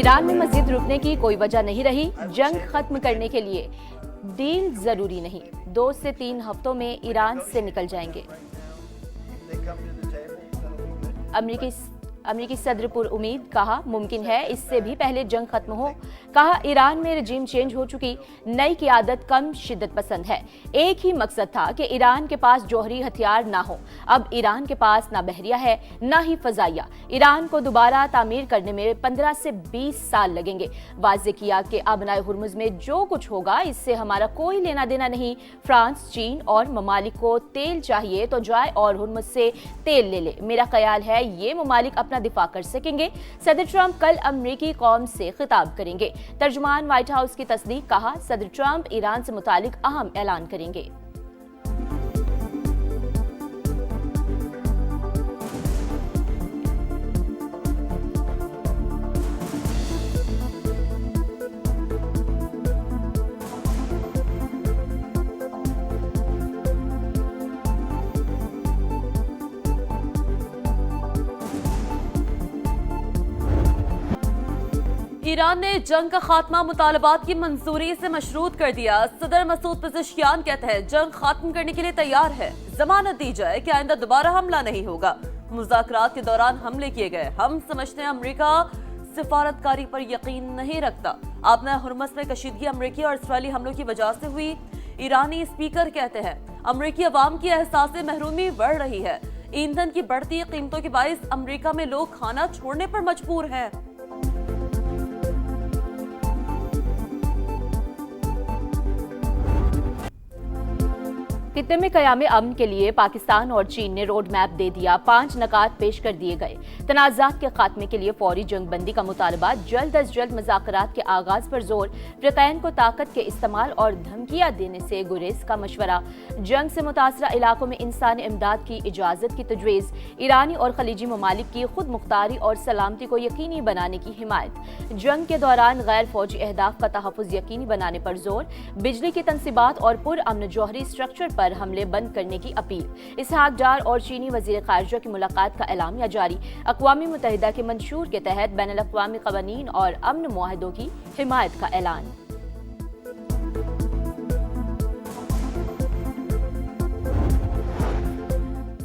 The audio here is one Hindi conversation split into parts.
ईरान में मजीद रुकने की कोई वजह नहीं रही। जंग खत्म करने के लिए डील जरूरी नहीं, 2 से 3 हफ्तों में ईरान से निकल जाएंगे। अमेरिकी सदर पुर उम्मीद, कहा मुमकिन है इससे भी पहले जंग खत्म हो। कहा ईरान में रजीम चेंज हो चुकी, नई क़ियादत कम शिद्दत पसंद है। एक ही मकसद था कि ईरान के पास जौहरी हथियार ना हो। अब ईरान के पास ना बहरिया है ना ही फजाइया। ईरान को दोबारा तामीर करने में 15 से 20 साल लगेंगे। वाज़े किया कि आबनाए हुर्मुज में जो कुछ होगा इससे हमारा कोई लेना देना नहीं। फ्रांस, चीन और ममालिक को तेल चाहिए तो जाए और हुर्मुज से तेल ले ले। मेरा ख्याल है ये ममालिक अपना दिफा कर सकेंगे। सदर ट्रंप कल अमरीकी कौम से खिताब करेंगे। तर्जुमान व्हाइट हाउस की तस्दीक, कहा सदर ट्रंप ईरान से मुतालिक अहम ऐलान करेंगे। ईरान ने जंग का खात्मा मुतालबात की मंजूरी से मशरूत कर दिया। सदर मसूद पेज़ेश्कियान कहते हैं जंग खत्म करने के लिए तैयार है। जमानत दी जाए कि आइंदा दोबारा हमला नहीं होगा। मुज़ाकरात के दौरान हमले किए गए। हम समझते हैं अमेरिका सिफारतकारी पर यकीन नहीं रखता। आपने हुर्मुज़ में कशीदगी अमेरिकी और इसराइली हमलों की वजह से हुई। ईरानी स्पीकर कहते हैं अमेरिकी अवाम की एहसास महरूमी बढ़ रही है। ईंधन की बढ़ती कीमतों के बायस अमेरिका में लोग खाना छोड़ने पर मजबूर हैं। खित्ते में क़याम अमन के लिए पाकिस्तान और चीन ने रोड मैप दे दिया। 5 नकात पेश कर दिए गए। तनाज़ात के खात्मे के लिए फौरी जंग बंदी का मुतालबा, जल्द अज जल्द मुज़ाकरात के आगाज पर जोर, फ़िरक़ैन को ताकत के इस्तेमाल और धमकियाँ देने से गुरेज का मशवरा, जंग से मुतासरा इलाकों में इंसानी इमदाद की इजाज़त की तजवीज़, ईरानी और खलीजी ममालिक की खुद मुख्तारी और सलामती को यकीनी बनाने की हिमायत, जंग के दौरान गैर फौजी अहदाफ का तहफ़्फ़ुज़ यकीनी बनाने पर जोर, बिजली की तनसीबात और पुरअमन जौहरी स्ट्रक्चर पर हमले बंद करने की अपील। इसहाक डार और चीनी वज़ीर ख़ारिजा की मुलाकात का एलामिया जारी। अक़वामी मुत्तहिदा के मंशूर के तहत बैनुल अक़वामी क़वानीन और अमन मुआहदों की हिमायत का ऐलान।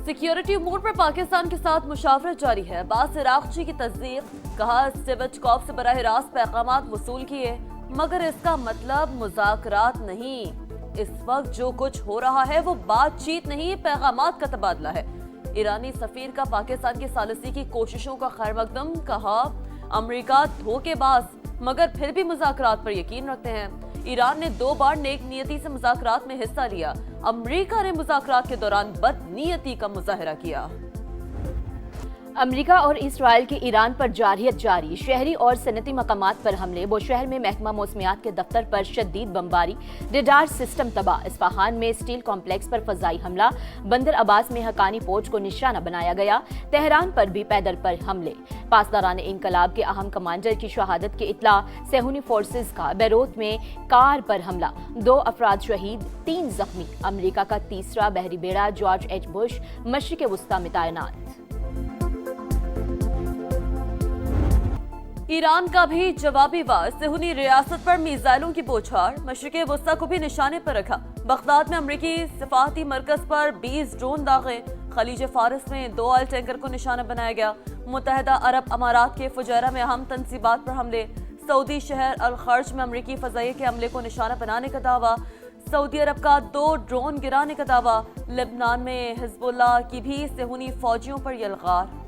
सिक्योरिटी उमूर पर पाकिस्तान के साथ मुशावरत जारी है। अब्बास इराक़ची की तस्दीक, कहा स्टिवचकॉफ से बराह रास्त पैगामात वसूल किए मगर इसका मतलब मुज़ाकरात नहीं। इस वक्त जो कुछ हो रहा है वो बातचीत नहीं, पैगामात का तबादला है। ईरानी सफीर का पाकिस्तान की सालिसी की कोशिशों का खैर मकदम, कहा अमेरिका धोखेबाज मगर फिर भी मुज़ाकरात पर यकीन रखते हैं। ईरान ने 2 बार नेक नियति से मुज़ाकरात में हिस्सा लिया। अमेरिका ने मुज़ाकरात के दौरान बदनीयती का मुजाहरा किया। अमेरिका और इसराइल की ईरान पर जारहियत जारी। शहरी और सनती मकामात पर हमले। बुशहर में महकमा मौसमियात के दफ्तर पर शदीद बमबारी, रेडार सिस्टम तबाह। इस्फहान में स्टील कॉम्प्लेक्स पर फजाई हमला। बंदर अब्बास में हकानी फौज को निशाना बनाया गया। तेहरान पर भी पैदल पर हमले। पासदारान इंकलाब के अहम कमांडर की शहादत की इत्ला। सेहूनी फोर्सेज का बैरूत में कार पर हमला, 2 अफराद शहीद, 3 जख्मी। अमेरिका का तीसरा बहरी बेड़ा जॉर्ज एच बुश मशरिक़ वुस्ता में तैनात। ईरान का भी जवाबी वार। सेहूनी रियासत पर मिसाइलों की बौछार। मशरिक़ वुस्ता को भी निशाने पर रखा। बगदाद में अमरीकी सिफाती मरकज पर 20 ड्रोन दागे। खलीज फारिस में 2 ऑयल टैंकर को निशाना बनाया गया। मुत्तहिदा अरब अमारात के फुजैरा में अहम तनसीबात पर हमले। सऊदी शहर अल खर्ज में अमरीकी फ़ज़ाइये के हमले को निशाना बनाने का दावा। सऊदी अरब का 2 ड्रोन गिराने का दावा। लेबनान में हिज़्बुल्लाह की भी सेहूनी फौजियों पर यलगार।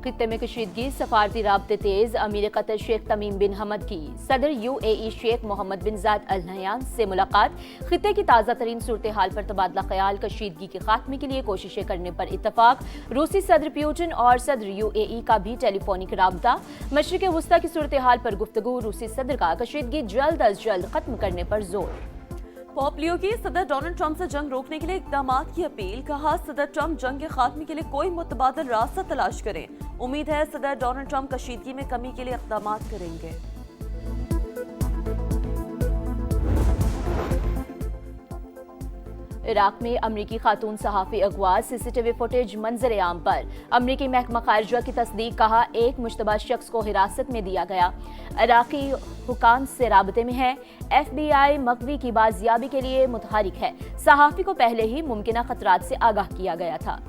खित्ते में कशीदगी, सफारती राब्ते तेज। अमीर कतर शेख तमीम बिन हमद की सदर UAE शेख मोहम्मद बिन जायद अल नहयान से मुलाकात। खित्ते की ताज़ा तरीन सूरत हाल पर तबादला ख्याल। कशीदगी के खात्मे के लिए कोशिशें करने पर इत्तफाक। रूसी सदर पुतिन और सदर UAE का भी टेलीफोनिक राब्ता। मशरिक़ वुस्ता की सूरत हाल पर गुफ्तगू। रूसी सदर का कशीदगी जल्द अज जल्द खत्म करने पर जोर। पोम्पियो की सदर डोनाल्ड ट्रंप से जंग रोकने के लिए इक़दाम की अपील। कहा सदर ट्रंप जंग के खात्मे के लिए कोई मुतबादिल रास्ता तलाश करें। उम्मीद है सदर डोनाल्ड ट्रंप कशीदगी में कमी के लिए इक़दाम करेंगे। इराक में अमरीकी खातून सहाफ़ी अगवा, सीसीटीवी फुटेज मंजर आम पर। अमरीकी महकमा खारजा की तस्दीक, कहा एक मुश्तबा शख्स को हिरासत में दिया गया, इराकी हुकाम से राबते में है। FBI मकवी की बाजियाबी के लिए मुतहरिक है। सहाफ़ी को पहले ही मुमकिना खतरात से आगाह किया गया था।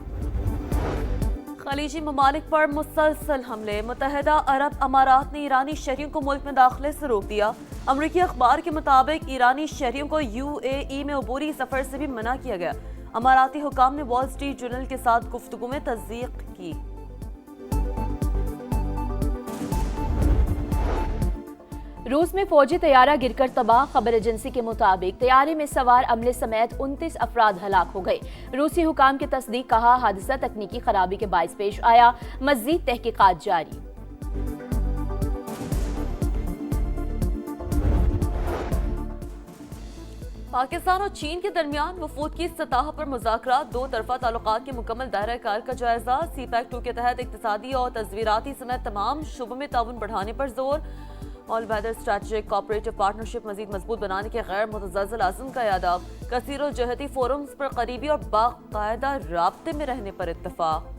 खलीजी ममालिक पर मुसलसल हमले, मुत्तहिदा अरब अमारात ने ईरानी शहरियों को मुल्क में दाखिले से रोक दिया। अमरीकी अखबार के मुताबिक ईरानी शहरियों को UAE में अबूरी सफर से भी मना किया गया। अमाराती हुकाम ने वॉल स्ट्रीट जर्नल के साथ गुफ्तगू में तस्दीक की। रूस में फौजी तैयारा गिरकर तबाह, खबर एजेंसी के मुताबिक तैयारे में सवार अमले समेत 29 अफराद हलाक हो गए। रूसी हुकाम की तस्दीक, कहा हादसा तकनीकी खराबी के बायस पेश आया, मजीद तहकीकात जारी। पाकिस्तान और चीन के दरमियान वफूद की सतह पर मुज़ाकरात, दो तरफा ताल्लुकात के मुकम्मल दायरा कार का जायजा। CPEC 2 के तहत इक्तिसादी और तस्वीराती समेत तमाम शुबों में ताउन बढ़ाने पर जोर। All weather strategic cooperative partnership मजीद मजबूत बनाने के गैर मुतज़लज़ल आज़म का याद। कसीरो जहती फोरम्स पर करीबी और बाकायदा राब्ते में रहने पर इत्तफाक।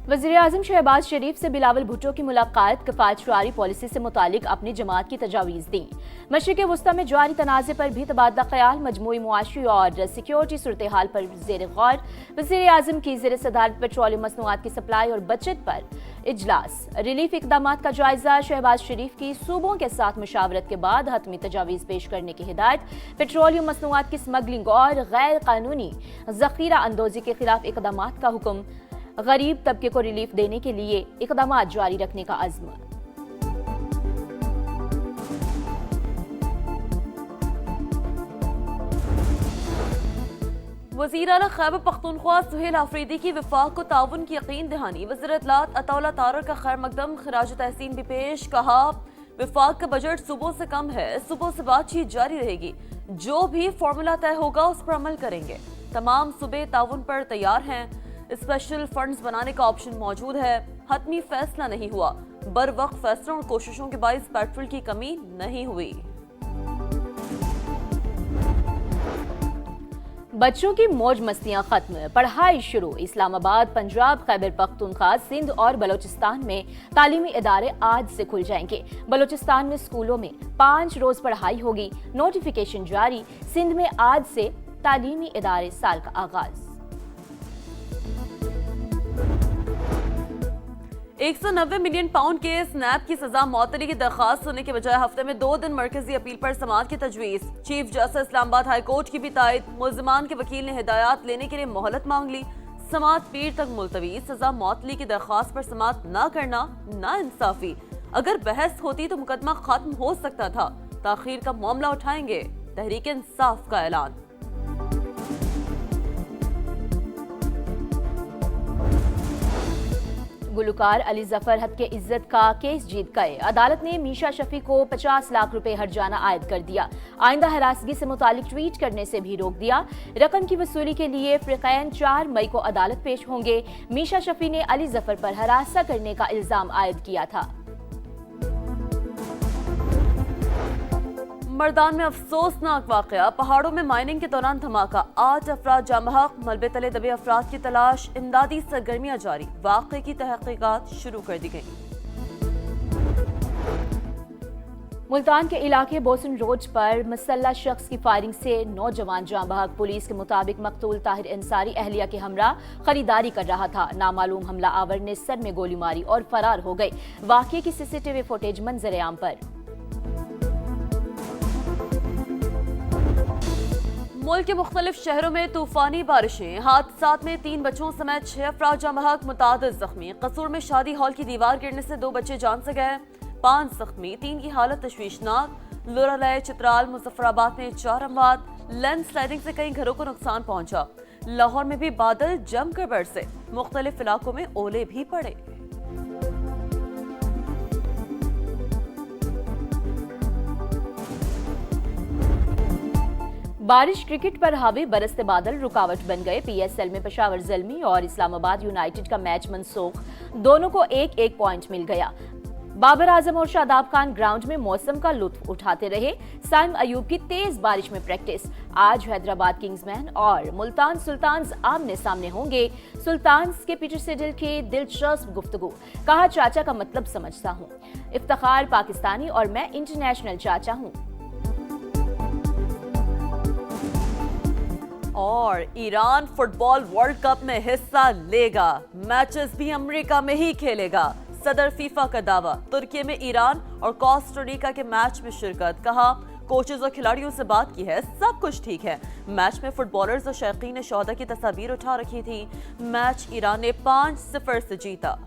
वज़ीर आज़म शहबाज शरीफ से बिलावल भुट्टो की मुलाकात, कफ़ायत शुआरी पॉलिसी से मुतालिक अपनी जमात की तजावीज़ दी। मशरिक़ वस्ता में जारी तनाज़े पर भी तबादला ख्याल, मजमूई मुआशी और सिक्योरिटी सूरत हाल पर ज़ेर गौर। वज़ीर आज़म की ज़ेर सदारत पेट्रोलियम मसनूआत की सप्लाई और बचत पर इजलास, रिलीफ इक़दामात का जायजा। शहबाज शरीफ की सूबों के साथ मुशावरत के बाद हतमी तजावीज़ पेश करने की हिदायत। पेट्रोलियम मसनूआत की स्मगलिंग और गैर कानूनी ज़ख़ीरा अंदोज़ी के खिलाफ इक़दामात का हुक्म। गरीब तबके को रिलीफ देने के लिए इक़दामात जारी रखने का अज़्म। वज़ीर आला खैबर पख्तूनख्वा सुहेल आफरीदी की वफाक को ताउन की यकीन दहानी। वज़ीर इत्तलात अताउल्लाह तारर का खैर मकदम खिराज तहसीन भी पेश, कहा वफाक का बजट सुबह से कम है, सुबह से बातचीत जारी रहेगी, जो भी फॉर्मूला तय होगा उस पर अमल करेंगे। तमाम सूबे ताउन पर तैयार हैं, स्पेशल फंड्स बनाने का ऑप्शन मौजूद है। हतमी फैसला नहीं हुआ, बर वक्त फैसलों और कोशिशों के बाइस पेट्रोल की कमी नहीं हुई। बच्चों की मौज मस्तियां खत्म, पढ़ाई शुरू। इस्लामाबाद, पंजाब, खैबर पख्तूनख्वा, सिंध और बलोचिस्तान में तालीमी इदारे आज से खुल जाएंगे। बलोचिस्तान में स्कूलों में 5 रोज पढ़ाई होगी, नोटिफिकेशन जारी। सिंध में आज से तालीमी इदारे साल का आगाज। 190 मिलियन पाउंड के स्नैप की सजा मौतली की दरखास्त होने के बजाय हफ्ते में 2 दिन मरकजी अपील पर समाअत की तजवीज़। Chief justice Islamabad high court की भी तायद। मुल्ज़िमान के वकील ने हिदायत लेने के लिए मोहलत मांग ली। समाअत पीर तक मुलतवी। सजा मौतली की दरखास्त पर समाअत न करना ना इंसाफी। अगर बहस होती तो मुकदमा खत्म हो सकता था। ताखीर का मामला उठाएंगे, तहरीक इंसाफ का ऐलान। गुलकार अली जफर हद के इज्जत का केस जीत गए। अदालत ने मीशा शफी को 50 लाख रुपए हर्जाना आयद कर दिया। आइंदा हरासगी से मुतालिक ट्वीट करने से भी रोक दिया। रकम की वसूली के लिए फ़रिक़ैन 4 मई को अदालत पेश होंगे। मीशा शफी ने अली जफर पर हरासा करने का इल्जाम आयद किया था। मर्दान में अफसोसनाक वाकया, पहाड़ों में माइनिंग के दौरान धमाका, 8 अफराद जामहक, मलबे तले दबे अफराद की तलाश, इमदादी सरगर्मियां जारी। वाकये की तहकीकात शुरू कर दी गई। मुल्तान के इलाके बोसन रोड पर मुसल्लह शख्स की फायरिंग से नौजवान जाँ बहक। पुलिस के मुताबिक मकतूल ताहिर अंसारी अहलिया के हमरा खरीदारी कर रहा था। नामालूम हमला आवर ने सर में गोली मारी और फरार हो गए। वाकये की CCTV फुटेज मंजर आम पर। मुल्क के मुख्तलिफ शहरों में तूफानी बारिशें, हादसात में 3 बच्चों समेत 6 अफराद जाँ बहक, मुतादिद जख्मी। कसूर में शादी हॉल की दीवार गिरने से 2 बच्चे जान से गए, 5 जख्मी, 3 की हालत तशवीशनाक। लोरालय, चित्राल, मुजफ्फराबाद में 4 अमवात। लैंडस्लाइडिंग से कई घरों को नुकसान पहुंचा। लाहौर में भी बादल जमकर बरसे, मुख्तलिफ इलाकों में ओले भी पड़े। बारिश क्रिकेट पर हावी, बरसते बादल रुकावट बन गए। PSL में पेशावर ज़ल्मी और इस्लामाबाद यूनाइटेड का मैच मनसूख, दोनों को 1-1 पॉइंट मिल गया। बाबर आजम और शादाब खान ग्राउंड में मौसम का लुत्फ उठाते रहे। साइम अयूब की तेज बारिश में प्रैक्टिस। आज हैदराबाद किंग्समैन और मुल्तान सुल्तान्स आमने सामने होंगे। सुल्तान्स के पीटर सिडल की दिलचस्प गुफ्तगू। कहा, चाचा का मतलब समझता हूँ। इफ्तिखार पाकिस्तानी और मैं इंटरनेशनल चाचा हूँ। और ईरान फुटबॉल वर्ल्ड कप में हिस्सा लेगा। मैचेस भी अमेरिका में ही खेलेगा। सदर फीफा का दावा। तुर्की में ईरान और कोस्टारिका के मैच में शिरकत। कहा, कोचेज और खिलाड़ियों से बात की है, सब कुछ ठीक है। मैच में फुटबॉलर्स और शौकीन ने शोहदा की तस्वीर उठा रखी थी। मैच ईरान ने 5-0 से जीता।